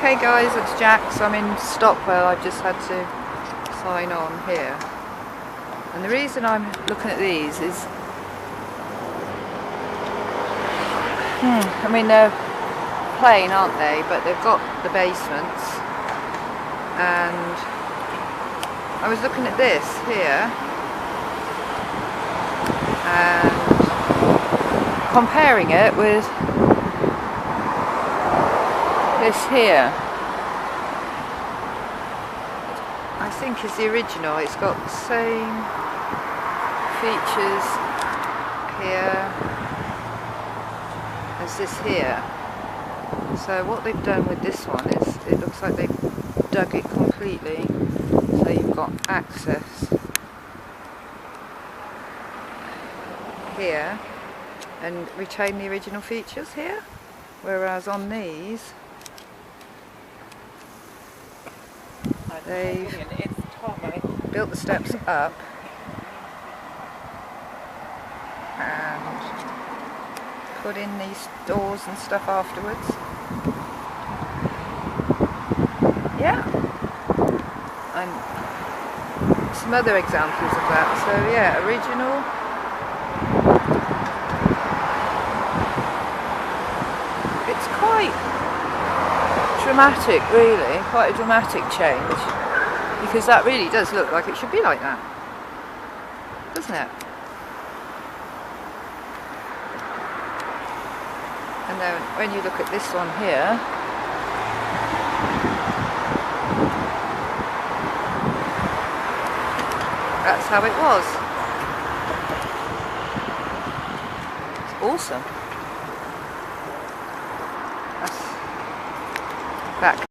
Okay guys, it's Jack. So I'm in Stockwell. I've just had to sign on here. And the reason I'm looking at these is, I mean they're plain, aren't they? But they've got the basements. And I was looking at this here and comparing it with this here. I think is the original. It's got the same features here as this here. So what they've done with this one is it looks like they've dug it completely, so you've got access here and retain the original features here, whereas on these they've built the steps up and put in these doors and stuff afterwards. Yeah, and some other examples of that. So yeah, original. It's quite dramatic, really, quite a dramatic change, because that really does look like it should be like that, doesn't it? And then when you look at this one here, that's how it was. It's awesome. That's back.